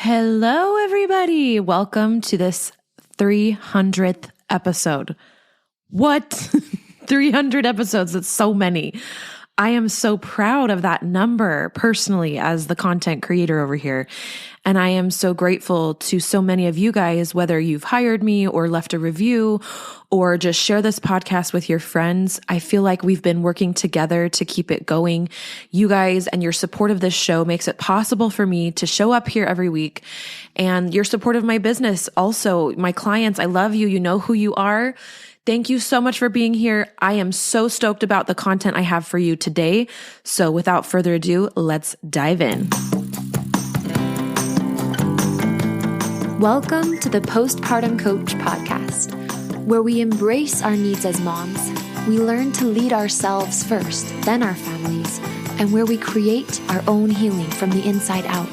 Hello, everybody. Welcome to this 300th episode. What? 300 episodes. That's so many. I am so proud of that number personally as the content creator over here. And I am so grateful to so many of you guys, whether you've hired me or left a review or just share this podcast with your friends. I feel like we've been working together to keep it going. You guys and your support of this show makes it possible for me to show up here every week. And your support of my business also, my clients, I love you. You know who you are. Thank you so much for being here. I am so stoked about the content I have for you today. So without further ado, let's dive in. Welcome to the Postpartum Coach podcast, where we embrace our needs as moms. We learn to lead ourselves first, then our families, and where we create our own healing from the inside out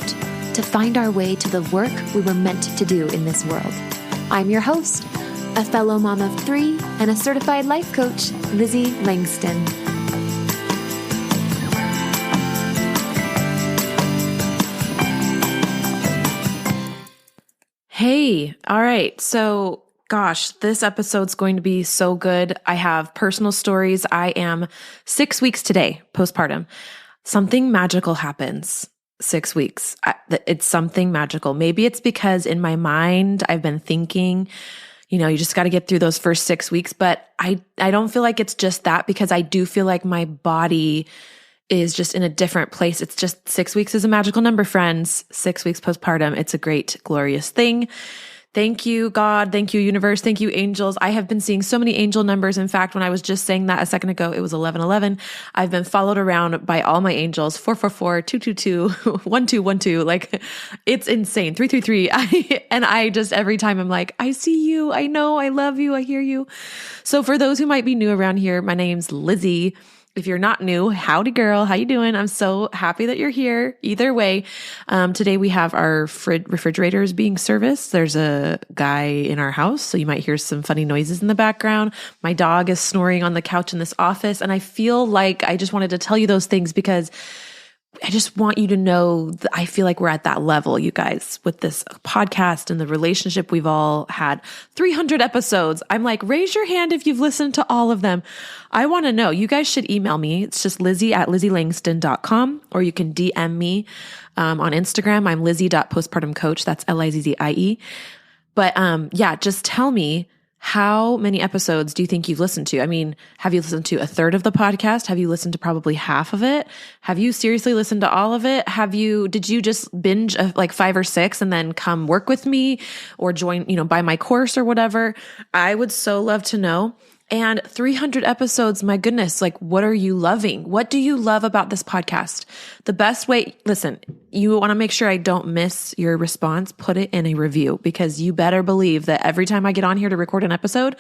to find our way to the work we were meant to do in this world. I'm your host, a fellow mom of 3 and a certified life coach, Lizzie Langston. Hey, all right. So, gosh, this episode's going to be so good. I have personal stories. I am 6 weeks today, postpartum. Something magical happens. 6 weeks. It's something magical. Maybe it's because in my mind, I've been thinking, you just got to get through those first 6 weeks, but I don't feel like it's just that, because I do feel like my body is just in a different place. It's just 6 weeks is a magical number, friends. 6 weeks postpartum. It's a great, glorious thing. Thank you, God. Thank you, universe. Thank you, angels. I have been seeing so many angel numbers. In fact, when I was just saying that a second ago, it was 1111. I've been followed around by all my angels, 444, 222, 1212. Like, it's insane. 333. And I just, every time I'm like, I see you. I know. I love you. I hear you. So for those who might be new around here, my name's Lizzie. If you're not new, howdy girl, how you doing? I'm so happy that you're here. Either way, today we have our refrigerators being serviced. There's a guy in our house, so you might hear some funny noises in the background. My dog is snoring on the couch in this office, and I feel like I just wanted to tell you those things because I just want you to know that I feel like we're at that level, you guys, with this podcast and the relationship we've all had. 300 episodes. I'm like, raise your hand if you've listened to all of them. I want to know. You guys should email me. It's just lizzie@lizzielangston.com, or you can DM me on Instagram. I'm lizzie.postpartumcoach. That's Lizzie. But just tell me, how many episodes do you think you've listened to? I mean, have you listened to a third of the podcast? Have you listened to probably half of it? Have you seriously listened to all of it? Did you just binge like 5 or 6 and then come work with me or join, buy my course or whatever? I would so love to know. And 300 episodes, my goodness, like, what are you loving? What do you love about this podcast? The best way, listen, you want to make sure I don't miss your response, put it in a review, because you better believe that every time I get on here to record an episode,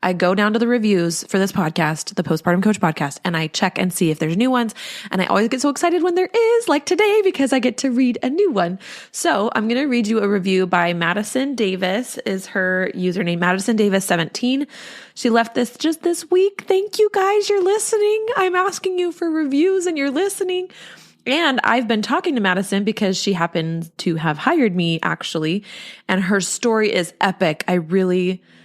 I go down to the reviews for this podcast, the Postpartum Coach podcast, and I check and see if there's new ones. And I always get so excited when there is, like today, because I get to read a new one. So I'm going to read you a review by Madison Davis, is her username, Madison Davis 17. She left this just this week. Thank you guys. You're listening. I'm asking you for reviews and you're listening. And I've been talking to Madison because she happened to have hired me actually. And her story is epic.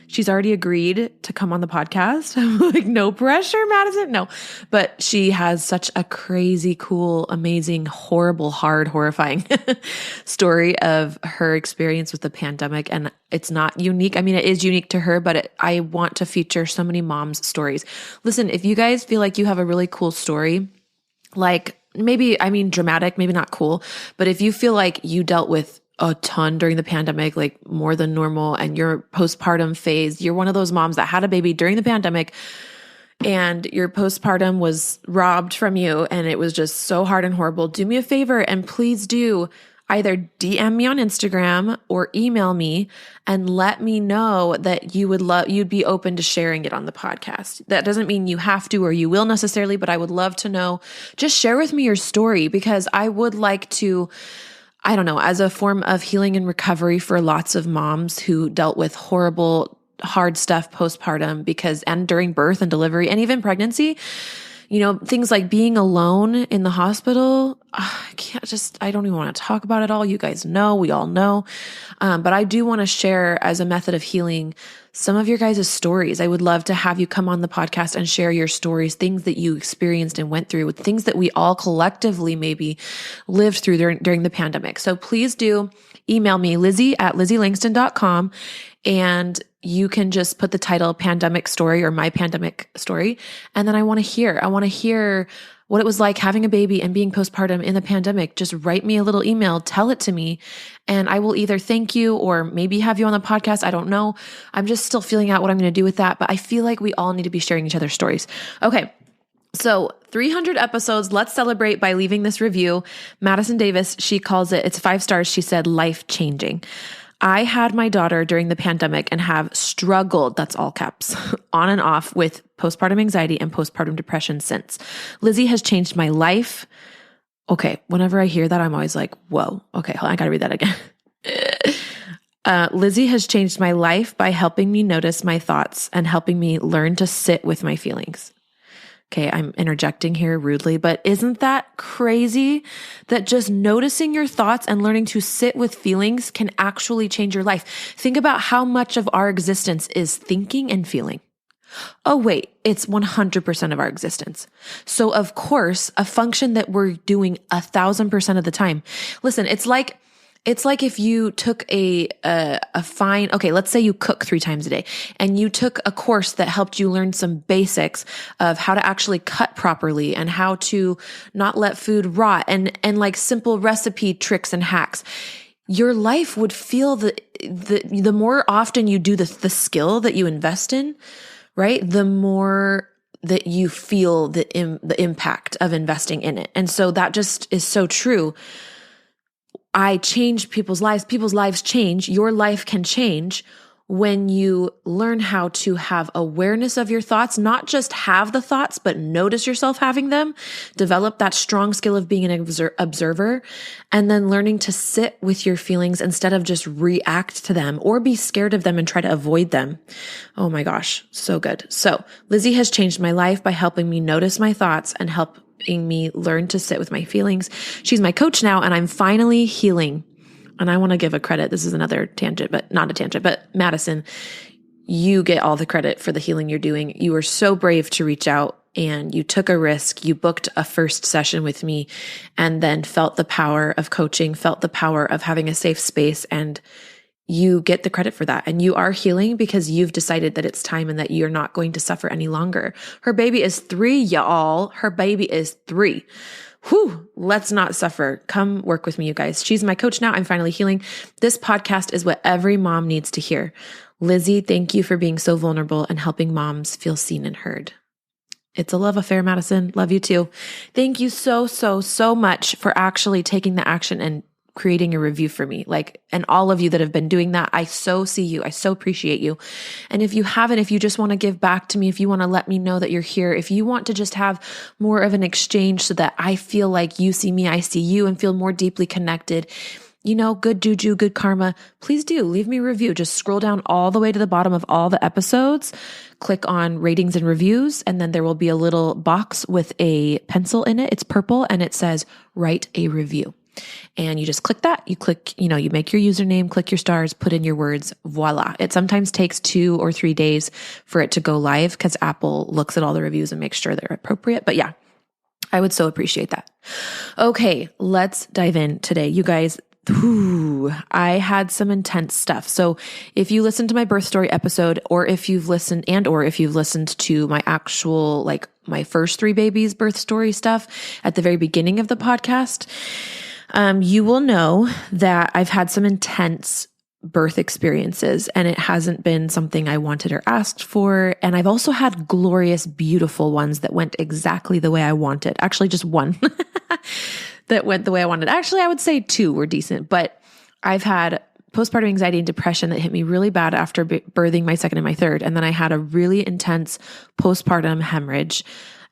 She's already agreed to come on the podcast. I'm like, no pressure, Madison. No, but she has such a crazy, cool, amazing, horrible, hard, horrifying story of her experience with the pandemic. And it's not unique. I mean, it is unique to her, but I want to feature so many moms' stories. Listen, if you guys feel like you have a really cool story, like dramatic, maybe not cool, but if you feel like you dealt with a ton during the pandemic, like more than normal, and your postpartum phase, you're one of those moms that had a baby during the pandemic and your postpartum was robbed from you and it was just so hard and horrible, do me a favor and please do either DM me on Instagram or email me and let me know that you'd be open to sharing it on the podcast. That doesn't mean you have to or you will necessarily, but I would love to know. Just share with me your story, because I would like to, I don't know, as a form of healing and recovery for lots of moms who dealt with horrible, hard stuff postpartum and during birth and delivery and even pregnancy. Things like being alone in the hospital. I don't even want to talk about it all. You guys know, we all know. But I do want to share as a method of healing some of your guys' stories. I would love to have you come on the podcast and share your stories, things that you experienced and went through, with things that we all collectively maybe lived through during the pandemic. So please do email me, Lizzie@LizzieLangston.com, and you can just put the title Pandemic Story or My Pandemic Story. And then I want to hear what it was like having a baby and being postpartum in the pandemic. Just write me a little email, tell it to me, and I will either thank you or maybe have you on the podcast. I don't know. I'm just still feeling out what I'm going to do with that, but I feel like we all need to be sharing each other's stories. Okay. So 300 episodes. Let's celebrate by leaving this review. Madison Davis, she calls it's 5 stars. She said, life-changing. I had my daughter during the pandemic and have struggled, that's all caps, on and off with postpartum anxiety and postpartum depression since. Lizzie has changed my life. Okay, whenever I hear that, I'm always like, whoa. Okay, hold on, I gotta read that again. Lizzie has changed my life by helping me notice my thoughts and helping me learn to sit with my feelings. Okay, I'm interjecting here rudely, but isn't that crazy that just noticing your thoughts and learning to sit with feelings can actually change your life? Think about how much of our existence is thinking and feeling. Oh, wait, it's 100% of our existence. So of course, a function that we're doing 1,000% of the time. Listen, it's like if you took a fine, okay, let's say you cook 3 times a day and you took a course that helped you learn some basics of how to actually cut properly and how to not let food rot and like simple recipe tricks and hacks. Your life would feel the more often you do the skill that you invest in, right? The more that you feel the impact of investing in it. And so that just is so true. I change people's lives change. Your life can change when you learn how to have awareness of your thoughts, not just have the thoughts, but notice yourself having them, develop that strong skill of being an observer, and then learning to sit with your feelings instead of just react to them or be scared of them and try to avoid them. Oh my gosh, so good. So Lizzie has changed my life by helping me notice my thoughts and helping me learn to sit with my feelings. She's my coach now, and I'm finally healing. And I want to give a credit. This is another tangent, but not a tangent, but Madison, you get all the credit for the healing you're doing. You were so brave to reach out and you took a risk. You booked a first session with me and then felt the power of coaching, felt the power of having a safe space, and you get the credit for that. And you are healing because you've decided that it's time and that you're not going to suffer any longer. Her baby is 3, y'all. Her baby is 3. Whew, let's not suffer. Come work with me, you guys. She's my coach now. I'm finally healing. This podcast is what every mom needs to hear. Lizzie, thank you for being so vulnerable and helping moms feel seen and heard. It's a love affair, Madison. Love you too. Thank you so, so, so much for actually taking the action and creating a review for me. And all of you that have been doing that, I so see you. I so appreciate you. And if you haven't, if you just want to give back to me, if you want to let me know that you're here, if you want to just have more of an exchange so that I feel like you see me, I see you, and feel more deeply connected, good juju, good karma, please do leave me a review. Just scroll down all the way to the bottom of all the episodes, click on ratings and reviews, and then there will be a little box with a pencil in it. It's purple and it says, write a review. And you just click that, you make your username, click your stars, put in your words, voila. It sometimes takes 2 or 3 days for it to go live because Apple looks at all the reviews and makes sure they're appropriate. But yeah, I would so appreciate that. Okay, let's dive in today. You guys, I had some intense stuff. So if you listened to my birth story episode, or if you've listened to my actual, my first 3 babies birth story stuff at the very beginning of the podcast, you will know that I've had some intense birth experiences and it hasn't been something I wanted or asked for. And I've also had glorious, beautiful ones that went exactly the way I wanted. Actually, just one that went the way I wanted. Actually, I would say 2 were decent, but I've had postpartum anxiety and depression that hit me really bad after birthing my second and my third. And then I had a really intense postpartum hemorrhage.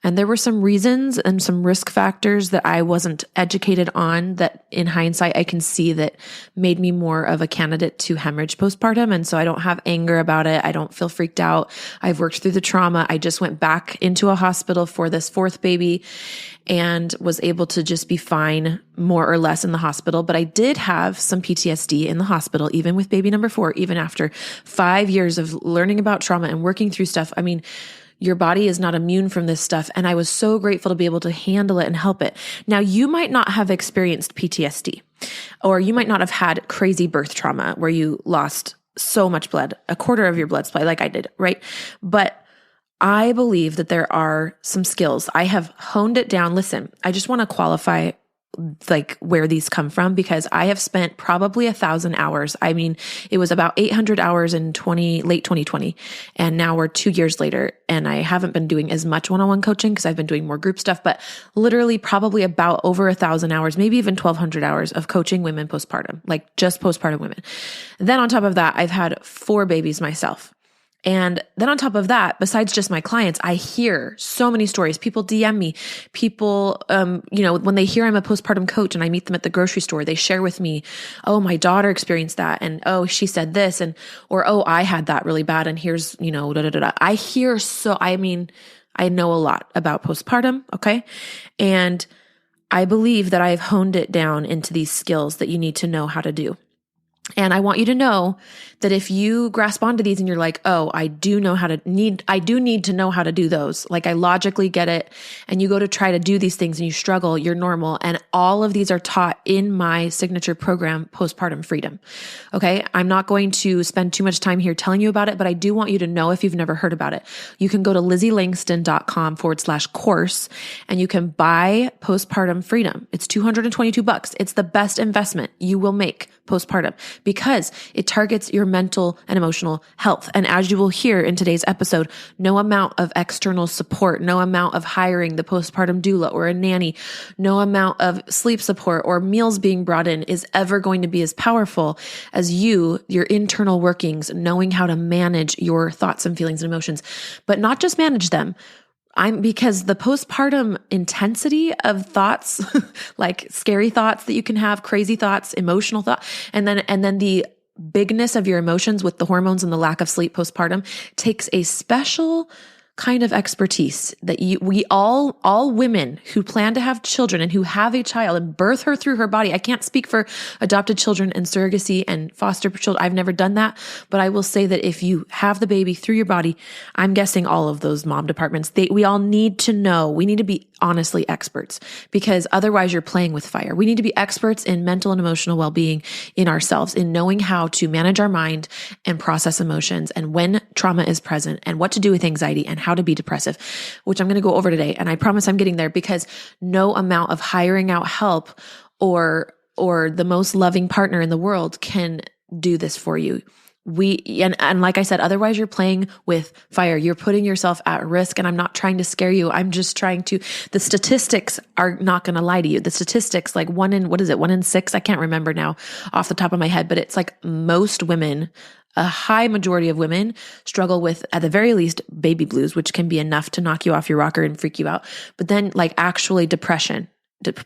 And there were some reasons and some risk factors that I wasn't educated on that in hindsight, I can see that made me more of a candidate to hemorrhage postpartum. And so I don't have anger about it. I don't feel freaked out. I've worked through the trauma. I just went back into a hospital for this fourth baby and was able to just be fine more or less in the hospital. But I did have some PTSD in the hospital, even with baby number 4, even after 5 years of learning about trauma and working through stuff. I mean, your body is not immune from this stuff. And I was so grateful to be able to handle it and help it. Now, you might not have experienced PTSD, or you might not have had crazy birth trauma where you lost so much blood, a quarter of your blood supply, like I did, right? But I believe that there are some skills. I have honed it down. Listen, I just want to qualify like where these come from, because I have spent probably 1,000 hours. I mean, it was about 800 hours in late 2020. And now we're 2 years later, and I haven't been doing as much one-on-one coaching because I've been doing more group stuff, but literally probably about over 1,000 hours, maybe even 1,200 hours of coaching women postpartum, like just postpartum women. Then on top of that, I've had 4 babies myself. And then on top of that, besides just my clients, I hear so many stories. People DM me, people, when they hear I'm a postpartum coach and I meet them at the grocery store, they share with me, oh, my daughter experienced that. And oh, she said this, or, oh, I had that really bad. And here's, da, da, da, da. I know a lot about postpartum. Okay. And I believe that I've honed it down into these skills that you need to know how to do. And I want you to know that if you grasp onto these and you're like, oh, I do need to know how to do those. Like I logically get it. And you go to try to do these things and you struggle, you're normal. And all of these are taught in my signature program, Postpartum Freedom. Okay. I'm not going to spend too much time here telling you about it, but I do want you to know if you've never heard about it. You can go to LizzieLangston.com/course and you can buy Postpartum Freedom. It's $222. It's the best investment you will make postpartum, because it targets your mental and emotional health. And as you will hear in today's episode, no amount of external support, no amount of hiring the postpartum doula or a nanny, no amount of sleep support or meals being brought in is ever going to be as powerful as your internal workings, knowing how to manage your thoughts and feelings and emotions, but not just manage them. Because the postpartum intensity of thoughts, like scary thoughts that you can have, crazy thoughts, emotional thoughts, and then the bigness of your emotions with the hormones and the lack of sleep postpartum takes a special kind of expertise that we all women who plan to have children and who have a child and birth her through her body. I can't speak for adopted children and surrogacy and foster children. I've never done that, but I will say that if you have the baby through your body, I'm guessing all of those mom departments, we all need to know. We need to be honestly experts, because otherwise you're playing with fire. We need to be experts in mental and emotional well-being in ourselves, in knowing how to manage our mind and process emotions, and when trauma is present, and what to do with anxiety, and how to be depressive, which I'm going to go over today. And I promise I'm getting there, because no amount of hiring out help or the most loving partner in the world can do this for you. And like I said, otherwise you're playing with fire. You're putting yourself at risk. And I'm not trying to scare you. I'm just the statistics are not going to lie to you. The statistics, like 1 in 6? I can't remember now off the top of my head, but it's like most women, a high majority of women struggle with, at the very least, baby blues, which can be enough to knock you off your rocker and freak you out. But then like actually depression,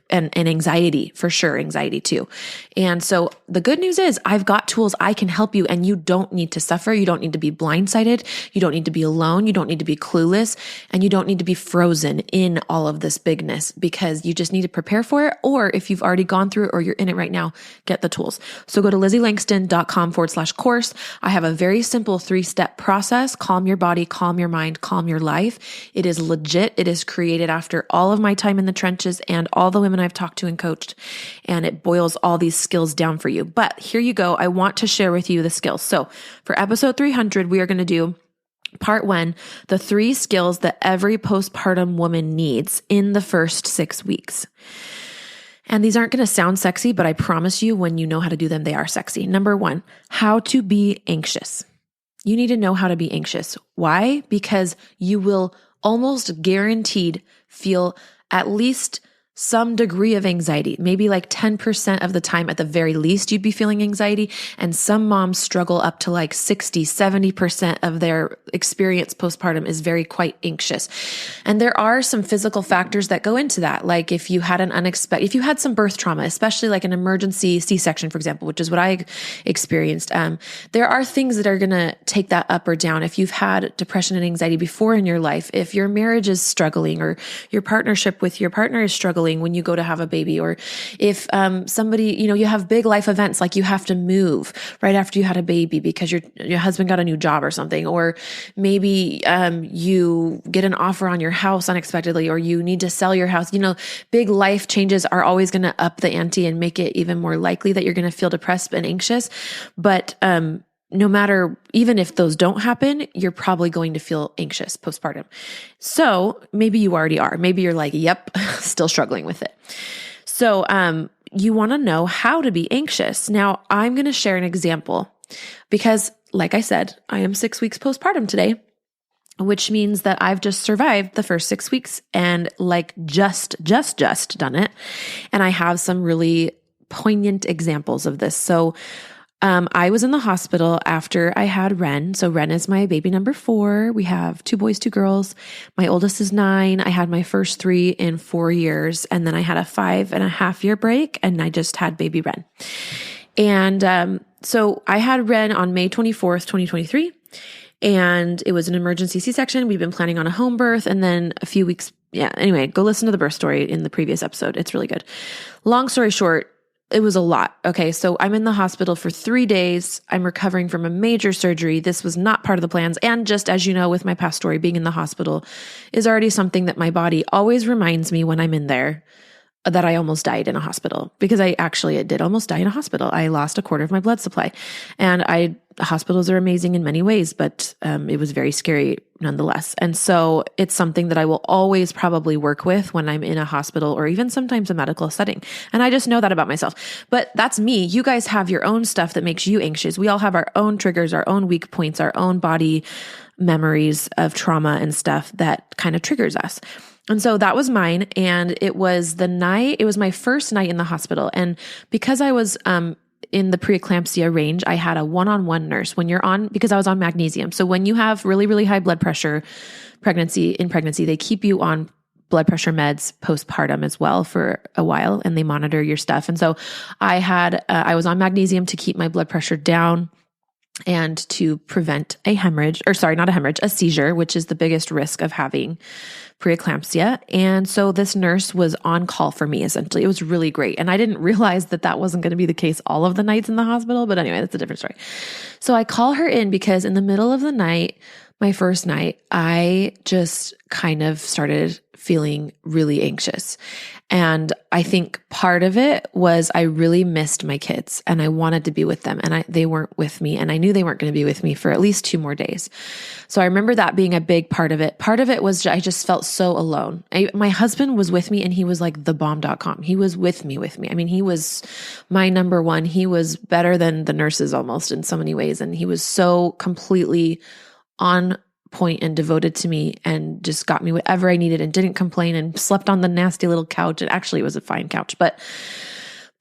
and anxiety, for sure, anxiety too. And so the good news is I've got tools. I can help you, and you don't need to suffer. You don't need to be blindsided. You don't need to be alone. You don't need to be clueless, and you don't need to be frozen in all of this bigness, because you just need to prepare for it. Or if you've already gone through it or you're in it right now, get the tools. So go to LizzieLangston.com/course. I have a very simple 3-step process. Calm your body, calm your mind, calm your life. It is legit. It is created after all of my time in the trenches and all the women I've talked to and coached, and it boils all these skills down for you. But here you go. I want to share with you the skills. So for episode 300, we are going to do part 1, the 3 skills that every postpartum woman needs in the first 6 weeks. And these aren't going to sound sexy, but I promise you, when you know how to do them, they are sexy. Number 1, how to be anxious. You need to know how to be anxious. Why? Because you will almost guaranteed feel at least some degree of anxiety, maybe like 10% of the time at the very least, you'd be feeling anxiety. And some moms struggle up to like 60, 70% of their experience postpartum is quite anxious. And there are some physical factors that go into that. Like if you had if you had some birth trauma, especially like an emergency C-section, for example, which is what I experienced, there are things that are going to take that up or down. If you've had depression and anxiety before in your life, if your marriage is struggling or your partnership with your partner is struggling when you go to have a baby, or if somebody, you have big life events like you have to move right after you had a baby because your husband got a new job or something, or maybe you get an offer on your house unexpectedly, or you need to sell your house. Big life changes are always going to up the ante and make it even more likely that you're going to feel depressed and anxious. But no matter, even if those don't happen, you're probably going to feel anxious postpartum. So maybe you already are. Maybe you're like, yep, still struggling with it. So you want to know how to be anxious. Now, I'm going to share an example because, like I said, I am 6 weeks postpartum today, which means that I've just survived the first 6 weeks and like just done it. And I have some really poignant examples of this. So I was in the hospital after I had Ren. So Ren is my baby number 4. We have 2 boys, 2 girls. My oldest is 9. I had my first 3 in 4 years. And then I had a 5.5-year break and I just had baby Ren. And so I had Ren on May 24th, 2023. And it was an emergency C-section. We've been planning on a home birth. And then a few weeks. Yeah. Anyway, go listen to the birth story in the previous episode. It's really good. Long story short, it was a lot. Okay. So I'm in the hospital for 3 days. I'm recovering from a major surgery. This was not part of the plans. And just as you know, with my past story, being in the hospital is already something that my body always reminds me when I'm in there that I almost died in a hospital, because I did almost die in a hospital. I lost a quarter of my blood supply, and hospitals are amazing in many ways, but it was very scary nonetheless. And so it's something that I will always probably work with when I'm in a hospital or even sometimes a medical setting. And I just know that about myself, but that's me. You guys have your own stuff that makes you anxious. We all have our own triggers, our own weak points, our own body memories of trauma and stuff that kind of triggers us. And so that was mine. And it was my first night in the hospital. And because I was, in the preeclampsia range, I had a one-on-one nurse because I was on magnesium. So when you have really, really high blood pressure in pregnancy, they keep you on blood pressure meds postpartum as well for a while, and they monitor your stuff. And so I was on magnesium to keep my blood pressure down and to prevent a seizure, which is the biggest risk of having preeclampsia. And so this nurse was on call for me, essentially. It was really great. And I didn't realize that wasn't going to be the case all of the nights in the hospital. But anyway, that's a different story. So I call her in because in the middle of the night, my first night, I just kind of started feeling really anxious. And I think part of it was I really missed my kids and I wanted to be with them, and they weren't with me, and I knew they weren't going to be with me for at least 2 more days. So I remember that being a big part of it. Part of it was I just felt so alone. My husband was with me, and he was like thebomb.com. He was with me. I mean, he was my number one. He was better than the nurses almost in so many ways. And he was so completely on point and devoted to me and just got me whatever I needed and didn't complain and slept on the nasty little couch. And actually it was a fine couch, but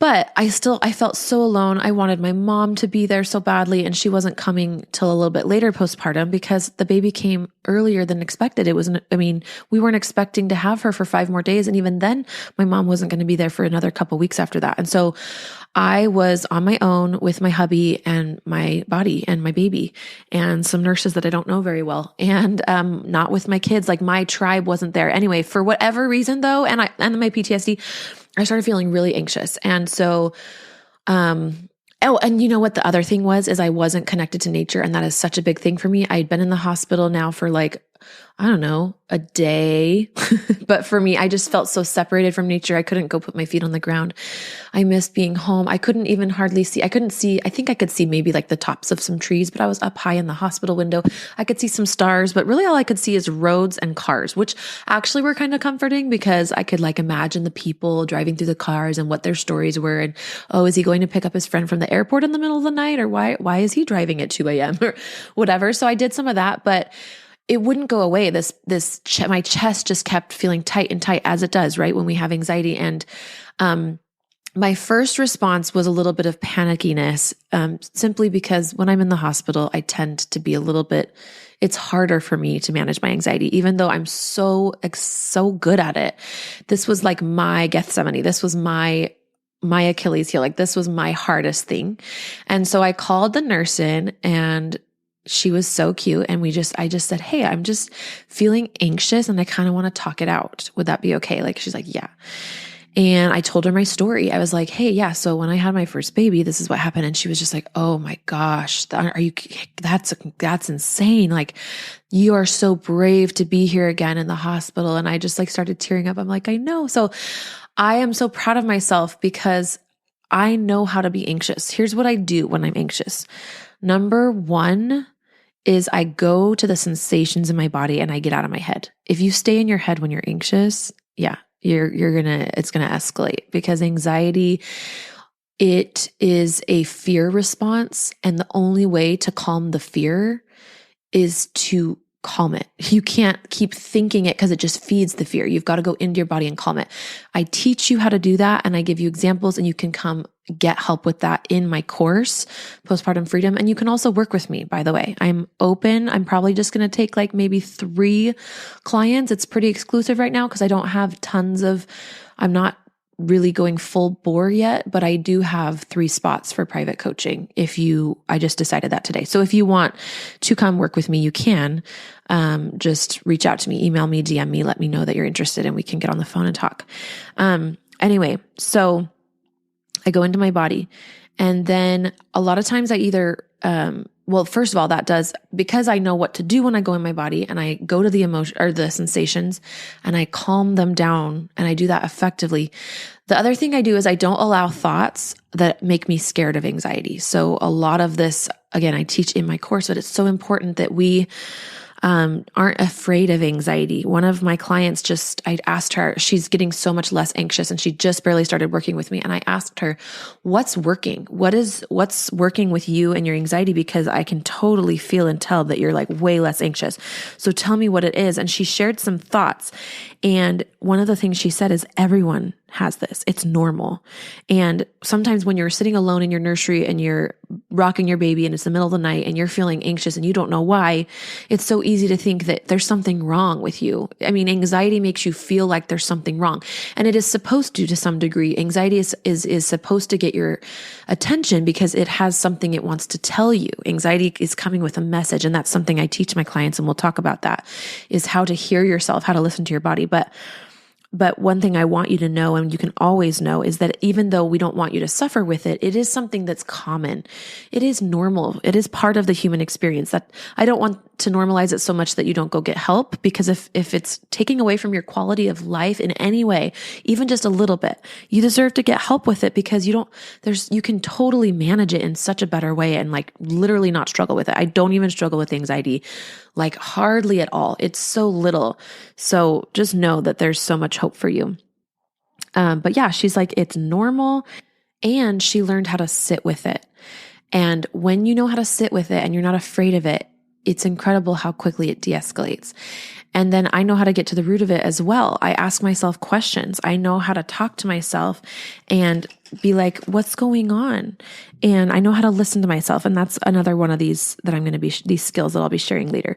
I felt so alone. I wanted my mom to be there so badly, and she wasn't coming till a little bit later postpartum because the baby came earlier than expected. We weren't expecting to have her for 5 more days. And even then my mom wasn't going to be there for another couple weeks after that. And so I was on my own with my hubby and my body and my baby and some nurses that I don't know very well, and not with my kids. Like my tribe wasn't there. Anyway, for whatever reason though, and my PTSD, I started feeling really anxious. And so, and you know what the other thing is I wasn't connected to nature. And that is such a big thing for me. I'd been in the hospital now for a day. But for me, I just felt so separated from nature. I couldn't go put my feet on the ground. I missed being home. I couldn't even hardly see. I think I could see maybe like the tops of some trees, but I was up high in the hospital window. I could see some stars, but really all I could see is roads and cars, which actually were kind of comforting because I could like imagine the people driving through the cars and what their stories were. And, is he going to pick up his friend from the airport in the middle of the night? Or why is he driving at 2 a.m. or whatever? So I did some of that, but it wouldn't go away. My chest just kept feeling tight and tight, as it does, right? When we have anxiety. And, my first response was a little bit of panickiness, simply because when I'm in the hospital, I tend to be it's harder for me to manage my anxiety, even though I'm so good at it. This was like my Gethsemane. This was my Achilles heel. Like, this was my hardest thing. And so I called the nurse in, and she was so cute. And I just said, "Hey, I'm just feeling anxious and I kind of want to talk it out. Would that be okay?" Like, she's like, "Yeah." And I told her my story. I was like, "Hey, yeah, so when I had my first baby, this is what happened." And she was just like, "Oh my gosh, that's insane. Like, you are so brave to be here again in the hospital." And I just like started tearing up. I'm like, "I know." So I am so proud of myself because I know how to be anxious. Here's what I do when I'm anxious. Number one is I go to the sensations in my body and I get out of my head. If you stay in your head when you're anxious, yeah, it's going to escalate, because anxiety, it is a fear response. And the only way to calm the fear is to calm it. You can't keep thinking it because it just feeds the fear. You've got to go into your body and calm it. I teach you how to do that, and I give you examples, and you can come get help with that in my course, Postpartum Freedom. And you can also work with me, by the way. I'm open. I'm probably just going to take like maybe 3 clients. It's pretty exclusive right now because I don't have I'm not really going full bore yet, but I do have 3 spots for private coaching. I just decided that today. So if you want to come work with me, you can, just reach out to me, email me, DM me, let me know that you're interested, and we can get on the phone and talk. Anyway, so I go into my body, and then a lot of times I either, first of all, that does, because I know what to do when I go in my body, and I go to the emotion or the sensations and I calm them down, and I do that effectively. The other thing I do is I don't allow thoughts that make me scared of anxiety. So a lot of this, again, I teach in my course, but it's so important that we aren't afraid of anxiety. One of my clients I asked her, she's getting so much less anxious, and she just barely started working with me. And I asked her, "What's working? What's working with you and your anxiety? Because I can totally feel and tell that you're like way less anxious. So tell me what it is." And she shared some thoughts. And one of the things she said is, everyone has this. It's normal. And sometimes when you're sitting alone in your nursery and you're rocking your baby and it's the middle of the night and you're feeling anxious and you don't know why, it's so easy to think that there's something wrong with you. I mean, anxiety makes you feel like there's something wrong. And it is supposed to some degree. Anxiety is supposed to get your attention because it has something it wants to tell you. Anxiety is coming with a message. And that's something I teach my clients, and we'll talk about that, is how to hear yourself, how to listen to your body. But one thing I want you to know, and you can always know, is that even though we don't want you to suffer with it, it is something that's common. It is normal. It is part of the human experience. That I don't want to normalize it so much that you don't go get help, because if it's taking away from your quality of life in any way, even just a little bit, you deserve to get help with it, because you can totally manage it in such a better way and like literally not struggle with it. I don't even struggle with anxiety, like hardly at all. It's so little. So just know that there's so much hope for you. But yeah, she's like, it's normal. And she learned how to sit with it. And when you know how to sit with it and you're not afraid of it, it's incredible how quickly it de-escalates. And then I know how to get to the root of it as well. I ask myself questions. I know how to talk to myself and be like, what's going on? And I know how to listen to myself. And that's another one of these skills that I'll be sharing later.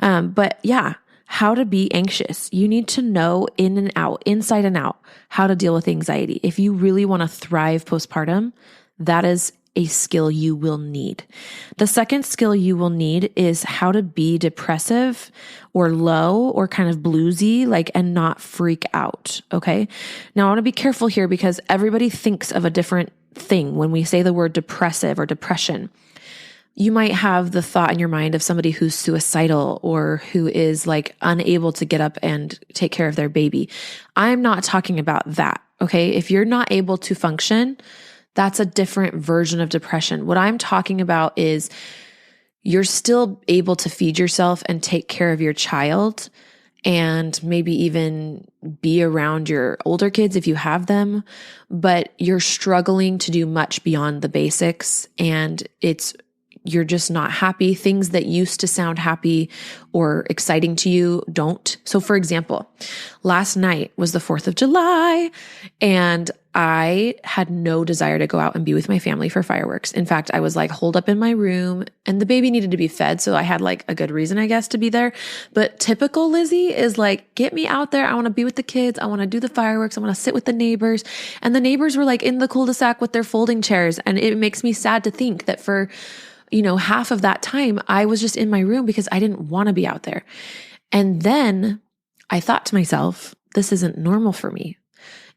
But yeah, how to be anxious. You need to know in and out, inside and out, how to deal with anxiety. If you really want to thrive postpartum, that is a skill you will need. The second skill you will need is how to be depressive or low or kind of bluesy, and not freak out. Okay. Now I want to be careful here because everybody thinks of a different thing when we say the word depressive or depression. You might have the thought in your mind of somebody who's suicidal or who is unable to get up and take care of their baby. I'm not talking about that. Okay. If you're not able to function, that's a different version of depression. What I'm talking about is you're still able to feed yourself and take care of your child and maybe even be around your older kids if you have them, but you're struggling to do much beyond the basics, and you're just not happy. Things that used to sound happy or exciting to you don't. So for example, last night was the 4th of July and I had no desire to go out and be with my family for fireworks. In fact, I was like holed up in my room and the baby needed to be fed. So I had like a good reason, I guess, to be there. But typical Lizzie is like, get me out there. I want to be with the kids. I want to do the fireworks. I want to sit with the neighbors. And the neighbors were like in the cul-de-sac with their folding chairs. And it makes me sad to think that for, half of that time, I was just in my room because I didn't want to be out there. And then I thought to myself, this isn't normal for me.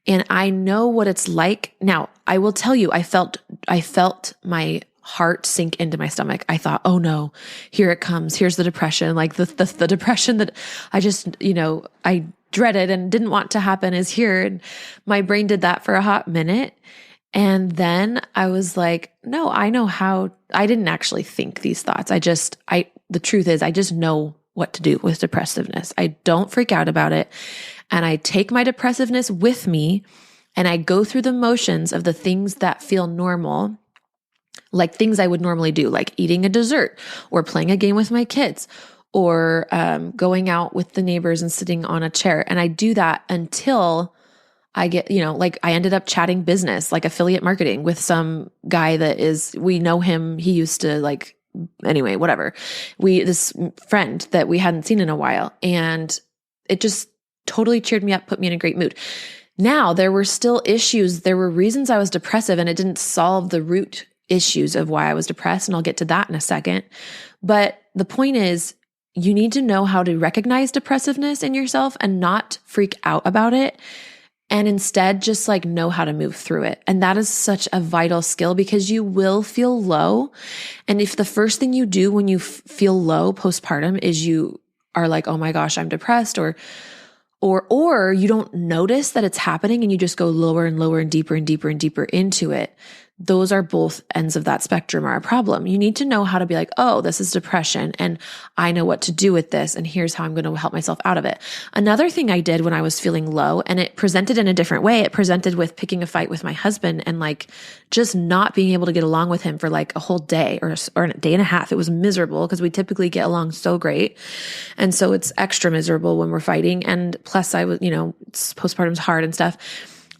And I know what it's like. Now, I will tell you, I felt my heart sink into my stomach. I thought, oh no, here it comes. Here's the depression. Like the depression that I just, I dreaded and didn't want to happen is here. And my brain did that for a hot minute. And then I was like, no, I know how. I didn't actually think these thoughts. The truth is I just know what to do with depressiveness. I don't freak out about it. And I take my depressiveness with me and I go through the motions of the things that feel normal, like things I would normally do, like eating a dessert or playing a game with my kids or going out with the neighbors and sitting on a chair. And I do that until I get, like I ended up chatting business, like affiliate marketing with some guy we know him. He used to anyway, whatever. This friend that we hadn't seen in a while. And it just totally cheered me up, put me in a great mood. Now, there were still issues. There were reasons I was depressive and it didn't solve the root issues of why I was depressed. And I'll get to that in a second. But the point is, you need to know how to recognize depressiveness in yourself and not freak out about it. And instead just know how to move through it. And that is such a vital skill because you will feel low. And if the first thing you do when you feel low postpartum is you are like, oh my gosh, I'm depressed, or you don't notice that it's happening and you just go lower and lower and deeper and deeper and deeper into it. Those are both ends of that spectrum are a problem. You need to know how to be like, oh, this is depression and I know what to do with this. And here's how I'm going to help myself out of it. Another thing I did when I was feeling low, and it presented in a different way. It presented with picking a fight with my husband and just not being able to get along with him for a whole day or a day and a half. It was miserable because we typically get along so great. And so it's extra miserable when we're fighting. And plus I was, postpartum's hard and stuff.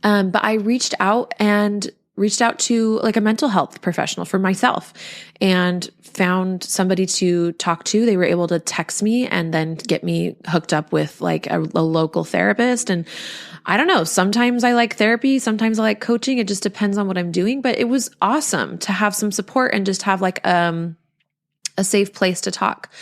But I reached out to a mental health professional for myself and found somebody to talk to. They were able to text me and then get me hooked up with a local therapist. And I don't know, sometimes I like therapy, sometimes I like coaching. It just depends on what I'm doing, but it was awesome to have some support and just have a safe place to talk.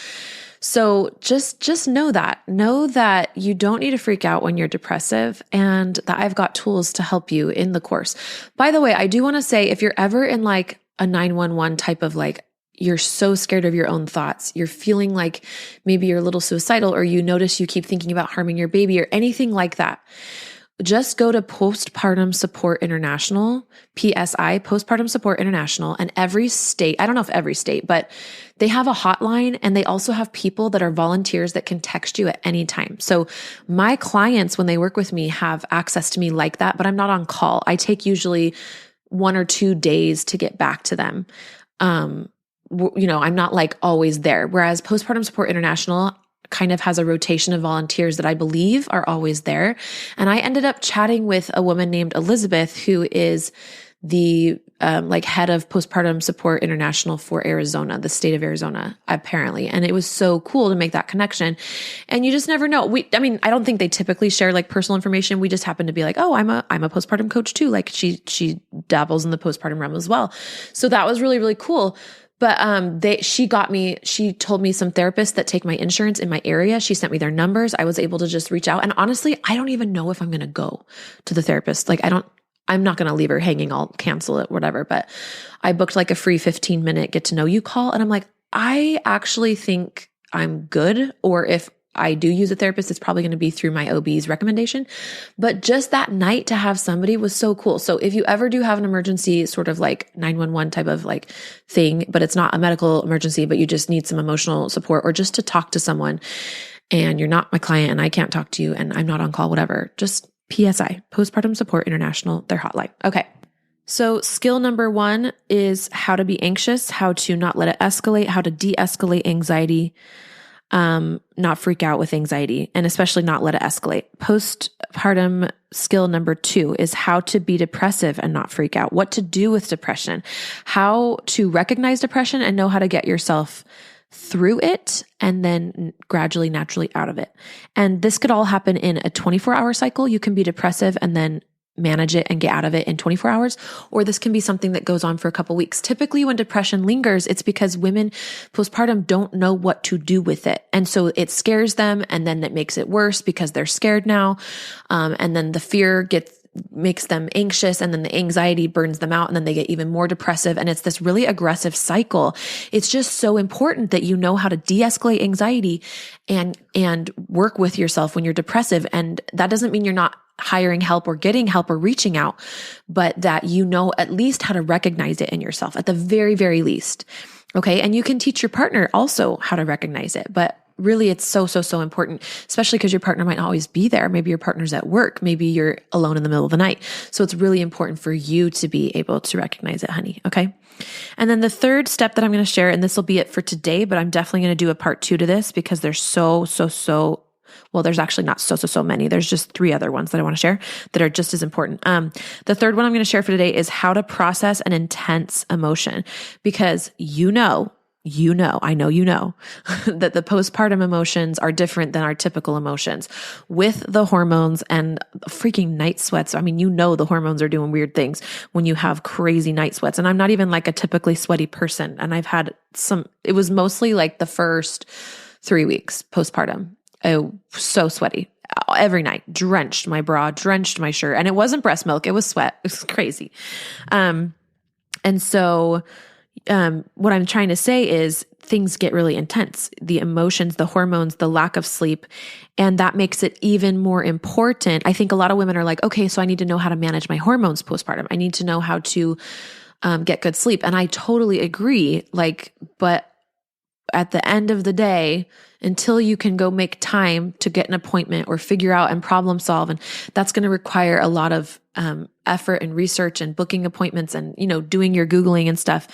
So just know that you don't need to freak out when you're depressive and that I've got tools to help you in the course. By the way, I do want to say if you're ever in a 911 type of you're so scared of your own thoughts, you're feeling like maybe you're a little suicidal or you notice you keep thinking about harming your baby or anything like that, just go to Postpartum Support International, PSI, Postpartum Support International, and every state, I don't know if every state, but they have a hotline and they also have people that are volunteers that can text you at any time. So my clients, when they work with me, have access to me like that, but I'm not on call. I take usually 1 or 2 days to get back to them. I'm not always there. Whereas Postpartum Support International kind of has a rotation of volunteers that I believe are always there. And I ended up chatting with a woman named Elizabeth, who is the head of Postpartum Support International for Arizona, the state of Arizona, apparently. And it was so cool to make that connection. And you just never know. I don't think they typically share she information. We just happen to be oh, I'm a postpartum coach too. She dabbles in the postpartum realm as well. So that was really, really cool. But she told me some therapists that take my insurance in my area. She sent me their numbers. I was able to just reach out. And honestly, I don't even know if I'm going to go to the therapist. I'm not going to leave her hanging. I'll cancel it, whatever. But I booked a free 15-minute get to know you call. And I'm I actually think I'm good. Or if I do use a therapist, it's probably going to be through my OB's recommendation. But just that night to have somebody was so cool. So if you ever do have an emergency, sort of 911 type of thing, but it's not a medical emergency, but you just need some emotional support or just to talk to someone and you're not my client and I can't talk to you and I'm not on call, whatever, just PSI, Postpartum Support International, their hotline. Okay. So skill number 1 is how to be anxious, how to not let it escalate, how to de-escalate anxiety, not freak out with anxiety, and especially not let it escalate. Postpartum skill number 2 is how to be depressive and not freak out, what to do with depression, how to recognize depression and know how to get yourself through it and then gradually, naturally out of it. And this could all happen in a 24-hour cycle. You can be depressive and then manage it and get out of it in 24 hours, or this can be something that goes on for a couple weeks. Typically when depression lingers, it's because women postpartum don't know what to do with it. And so it scares them, and then it makes it worse because they're scared now. And then the fear makes them anxious, and then the anxiety burns them out, and then they get even more depressive. And it's this really aggressive cycle. It's just so important that you know how to de-escalate anxiety and work with yourself when you're depressive. And that doesn't mean you're not hiring help or getting help or reaching out, but that you know at least how to recognize it in yourself at the very, very least. Okay. And you can teach your partner also how to recognize it, but really it's so important, especially because your partner might not always be there. Maybe your partner's at work. Maybe you're alone in the middle of the night. So it's really important for you to be able to recognize it, honey. Okay. And then the third step that I'm going to share, and this will be it for today, but I'm definitely going to do a part 2 to this because there's well, there's actually not so many. There's just 3 other ones that I want to share that are just as important. The third one I'm going to share for today is how to process an intense emotion, because I know that the postpartum emotions are different than our typical emotions with the hormones and freaking night sweats. I mean, the hormones are doing weird things when you have crazy night sweats. And I'm not even like a typically sweaty person. And I've had it was mostly like the first 3 weeks postpartum. Oh, so sweaty every night, drenched my bra, drenched my shirt. And it wasn't breast milk. It was sweat. It was crazy. And so, what I'm trying to say is things get really intense, the emotions, the hormones, the lack of sleep. And that makes it even more important. I think a lot of women are like, okay, so I need to know how to manage my hormones postpartum. I need to know how to, get good sleep. And I totally agree. But at the end of the day, until you can go make time to get an appointment or figure out and problem solve, and that's going to require a lot of effort and research and booking appointments and, doing your Googling and stuff.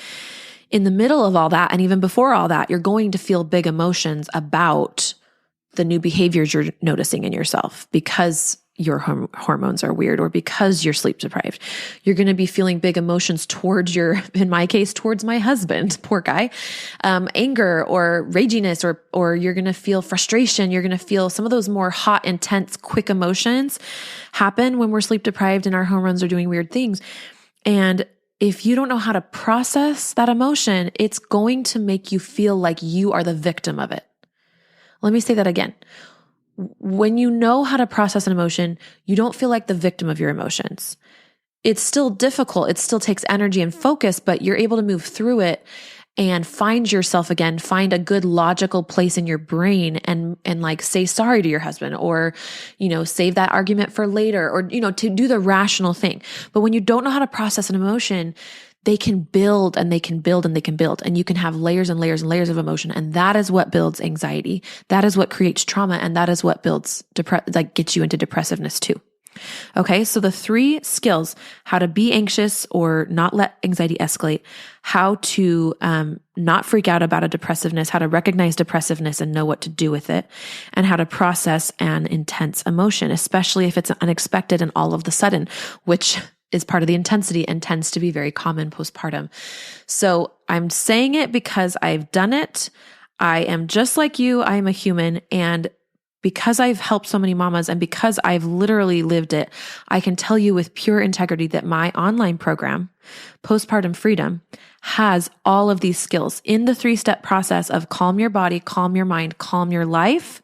In the middle of all that, and even before all that, you're going to feel big emotions about the new behaviors you're noticing in yourself because your hormones are weird or because you're sleep deprived. You're going to be feeling big emotions towards in my case, towards my husband, poor guy, anger or raginess, or you're going to feel frustration. You're going to feel some of those more hot, intense, quick emotions happen when we're sleep deprived and our hormones are doing weird things. And if you don't know how to process that emotion, it's going to make you feel like you are the victim of it. Let me say that again. When you know how to process an emotion, you don't feel like the victim of your emotions. It's still difficult. It still takes energy and focus, but you're able to move through it and find yourself again, find a good logical place in your brain and like say sorry to your husband or, save that argument for later or, to do the rational thing. But when you don't know how to process an emotion, they can build and they can build and they can build, and you can have layers and layers and layers of emotion. And that is what builds anxiety. That is what creates trauma. And that is what builds gets you into depressiveness too. Okay. So the 3 skills: how to be anxious or not let anxiety escalate, how to, not freak out about a depressiveness, how to recognize depressiveness and know what to do with it, and how to process an intense emotion, especially if it's unexpected and all of the sudden, which is part of the intensity and tends to be very common postpartum. So I'm saying it because I've done it. I am just like you. I am a human. And because I've helped so many mamas and because I've literally lived it, I can tell you with pure integrity that my online program, Postpartum Freedom, has all of these skills in the 3-step process of calm your body, calm your mind, calm your life.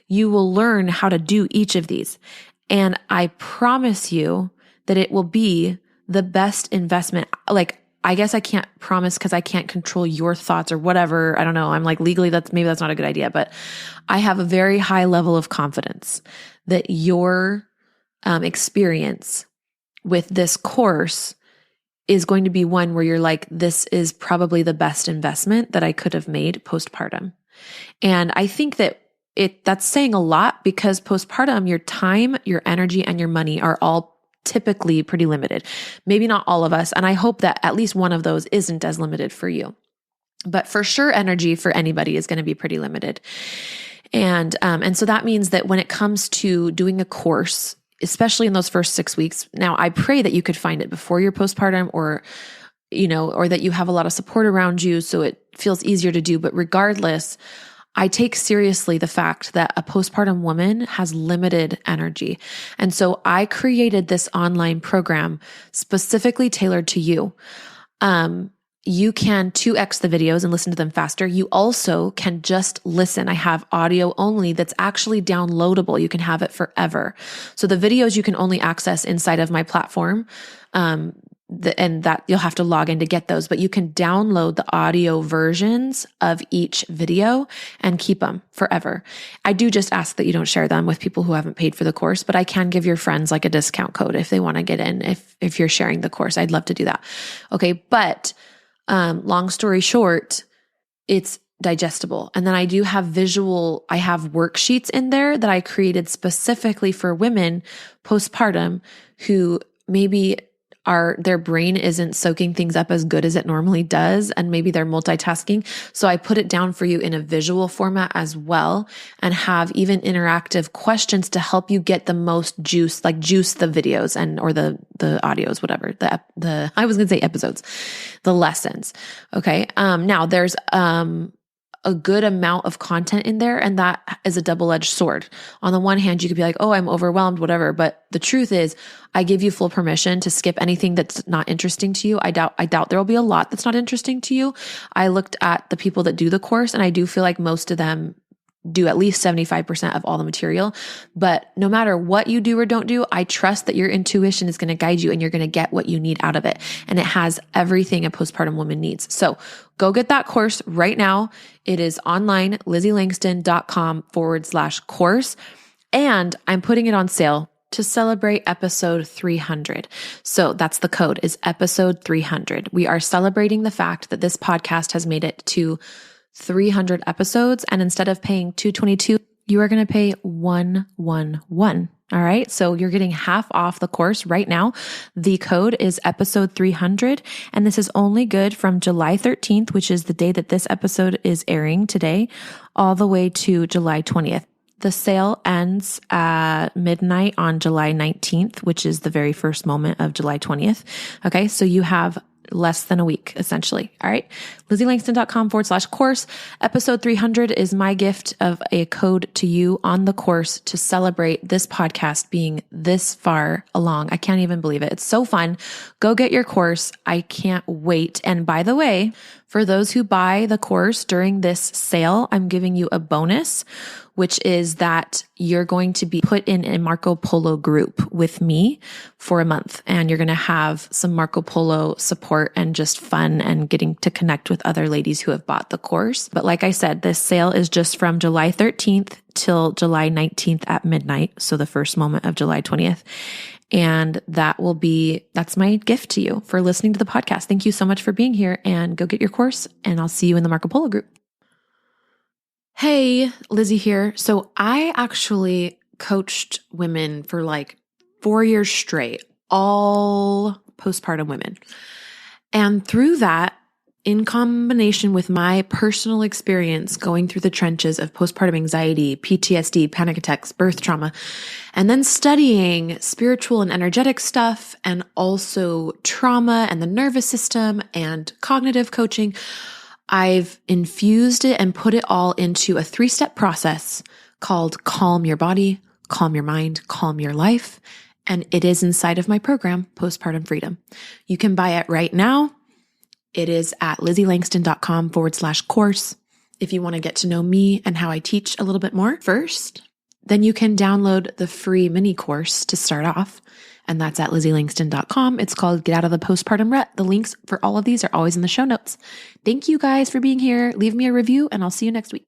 You will learn how to do each of these. And I promise you that it will be the best investment. I guess I can't promise because I can't control your thoughts or whatever. I don't know. I'm like, legally, maybe that's not a good idea, but I have a very high level of confidence that your experience with this course is going to be one where you're like, this is probably the best investment that I could have made postpartum. And I think that that's saying a lot because postpartum, your time, your energy, and your money are all typically pretty limited. Maybe not all of us. And I hope that at least one of those isn't as limited for you. But for sure, energy for anybody is going to be pretty limited. And so that means that when it comes to doing a course, especially in those first 6 weeks, now I pray that you could find it before your postpartum or that you have a lot of support around you so it feels easier to do. But regardless, I take seriously the fact that a postpartum woman has limited energy. And so I created this online program specifically tailored to you. You can 2x the videos and listen to them faster. You also can just listen. I have audio only that's actually downloadable. You can have it forever. So the videos you can only access inside of my platform, and that you'll have to log in to get those, but you can download the audio versions of each video and keep them forever. I do just ask that you don't share them with people who haven't paid for the course, but I can give your friends like a discount code if they want to get in, if you're sharing the course. I'd love to do that. Okay. But long story short, it's digestible. And then I do have I have worksheets in there that I created specifically for women postpartum who maybe their brain isn't soaking things up as good as it normally does. And maybe they're multitasking. So I put it down for you in a visual format as well, and have even interactive questions to help you get the most juice, like juice the videos or the audios, whatever, I was going to say episodes, the lessons. Okay. Now there's, a good amount of content in there. And that is a double-edged sword. On the one hand, you could be like, oh, I'm overwhelmed, whatever. But the truth is I give you full permission to skip anything that's not interesting to you. I doubt there will be a lot that's not interesting to you. I looked at the people that do the course, and I do feel like most of them do at least 75% of all the material. But no matter what you do or don't do, I trust that your intuition is going to guide you and you're going to get what you need out of it. And it has everything a postpartum woman needs. So go get that course right now. It is online, LizzieLangston.com/course. And I'm putting it on sale to celebrate episode 300. So that's the code, is episode 300. We are celebrating the fact that this podcast has made it to 300 episodes. And instead of paying $222, you are going to pay $111. All right. So you're getting half off the course right now. The code is episode 300. And this is only good from July 13th, which is the day that this episode is airing today, all the way to July 20th. The sale ends at midnight on July 19th, which is the very first moment of July 20th. Okay. So you have less than a week, essentially. All right. LizzieLangston.com/course. Episode 300 is my gift of a code to you on the course to celebrate this podcast being this far along. I can't even believe it. It's so fun. Go get your course. I can't wait. And by the way, for those who buy the course during this sale, I'm giving you a bonus, which is that you're going to be put in a Marco Polo group with me for a month. And you're going to have some Marco Polo support and just fun and getting to connect with other ladies who have bought the course. But like I said, this sale is just from July 13th till July 19th at midnight. So the first moment of July 20th. And that's my gift to you for listening to the podcast. Thank you so much for being here, and go get your course, and I'll see you in the Marco Polo group. Hey, Lizzie here. So I actually coached women for like 4 years straight, all postpartum women. And through that, in combination with my personal experience going through the trenches of postpartum anxiety, PTSD, panic attacks, birth trauma, and then studying spiritual and energetic stuff, and also trauma and the nervous system and cognitive coaching, I've infused it and put it all into a 3-step process called Calm Your Body, Calm Your Mind, Calm Your Life. And it is inside of my program, Postpartum Freedom. You can buy it right now. It is at LizzieLangston.com/course. If you want to get to know me and how I teach a little bit more first, then you can download the free mini course to start off. And that's at LizzieLangston.com. It's called Get Out of the Postpartum Rut. The links for all of these are always in the show notes. Thank you guys for being here. Leave me a review, and I'll see you next week.